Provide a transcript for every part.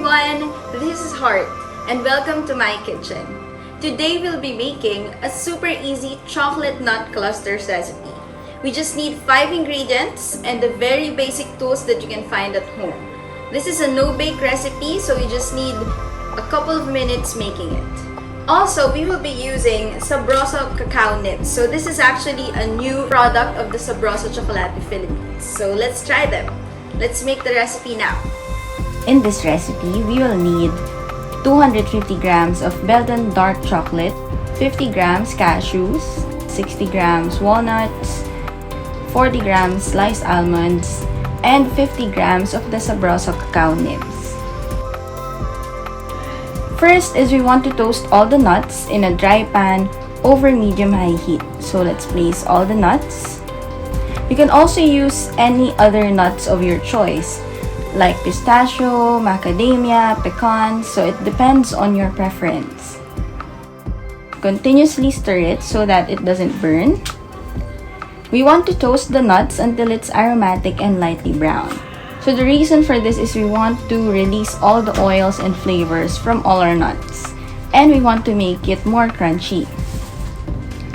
everyone, this is Heart and welcome to my kitchen. Today we'll be making a super easy chocolate nut clusters recipe. We just need 5 ingredients and the very basic tools that you can find at home. This is a no-bake recipe, so you just need a couple of minutes making it. Also, we will be using Sabroso cacao nibs. So this is actually a new product of the Sabroso Chocolate Philippines. So let's try them. Let's make the recipe now. In this recipe, we will need 250 grams of Belgian dark chocolate, 50 grams cashews, 60 grams walnuts, 40 grams sliced almonds, and 50 grams of the Sabroso cacao nibs. First is we want to toast all the nuts in a dry pan over medium-high heat. So let's place all the nuts. You can also use any other nuts of your choice, like pistachio, macadamia, pecan, so it depends on your preference. Continuously stir it so that it doesn't burn. We want to toast the nuts until it's aromatic and lightly brown. So the reason for this is we want to release all the oils and flavors from all our nuts, and we want to make it more crunchy.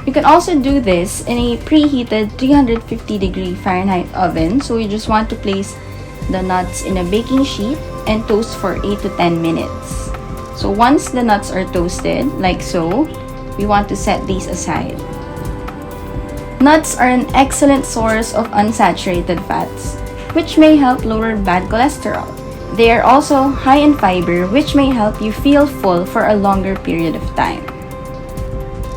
You can also do this in a preheated 350-degree Fahrenheit oven, so you just want to place the nuts in a baking sheet and toast for 8 to 10 minutes. So once the nuts are toasted, like so, we want to set these aside. Nuts are an excellent source of unsaturated fats, which may help lower bad cholesterol. They are also high in fiber, which may help you feel full for a longer period of time.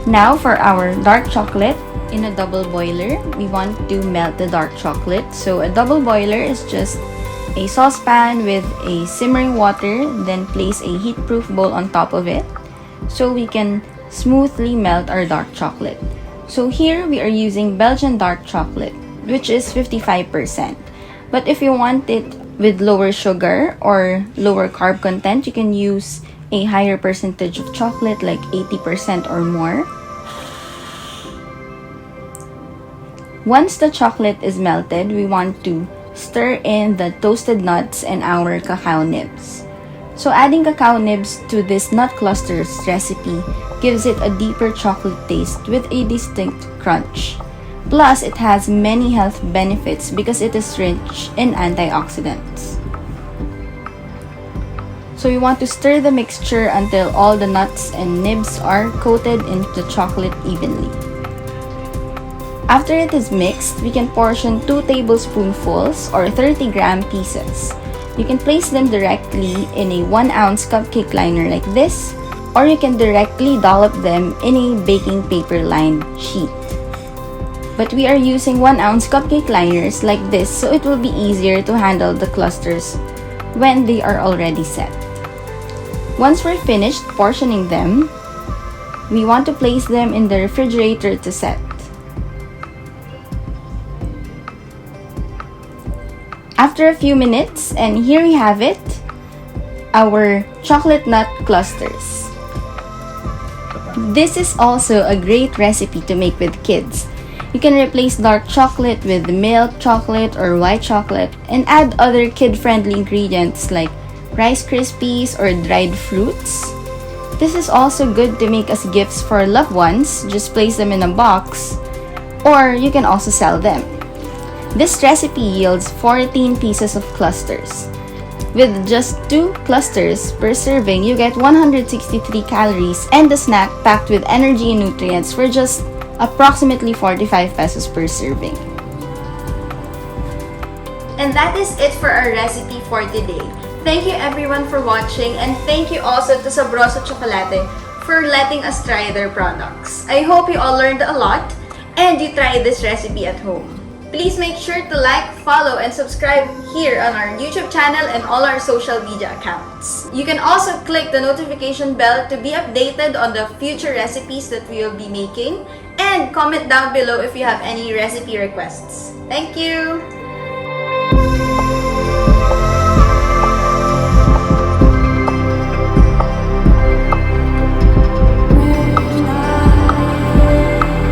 Now for our dark chocolate. In a double boiler, we want to melt the dark chocolate. So a double boiler is just a saucepan with a simmering water, then place a heat-proof bowl on top of it so we can smoothly melt our dark chocolate. So here we are using Belgian dark chocolate, which is 55%. But if you want it with lower sugar or lower carb content, you can use a higher percentage of chocolate, like 80% or more. Once the chocolate is melted, we want to stir in the toasted nuts and our cacao nibs. So adding cacao nibs to this nut clusters recipe gives it a deeper chocolate taste with a distinct crunch. Plus, it has many health benefits because it is rich in antioxidants. So we want to stir the mixture until all the nuts and nibs are coated in the chocolate evenly. After it is mixed, we can portion 2 tablespoonfuls or 30-gram pieces. You can place them directly in a 1-ounce cupcake liner like this, or you can directly dollop them in a baking paper lined sheet. But we are using 1-ounce cupcake liners like this, so it will be easier to handle the clusters when they are already set. Once we're finished portioning them, we want to place them in the refrigerator to set. After a few minutes, and here we have it, our chocolate nut clusters. This is also a great recipe to make with kids. You can replace dark chocolate with milk chocolate or white chocolate and add other kid-friendly ingredients like Rice Krispies or dried fruits. This is also good to make as gifts for loved ones. Just place them in a box, or you can also sell them. This recipe yields 14 pieces of clusters. With just 2 clusters per serving, you get 163 calories and a snack packed with energy and nutrients for just approximately 45 pesos per serving. And that is it for our recipe for today. Thank you everyone for watching, and thank you also to Sabroso Chocolate for letting us try their products. I hope you all learned a lot and you try this recipe at home. Please make sure to like, follow, and subscribe here on our YouTube channel and all our social media accounts. You can also click the notification bell to be updated on the future recipes that we will be making, and comment down below if you have any recipe requests. Thank you!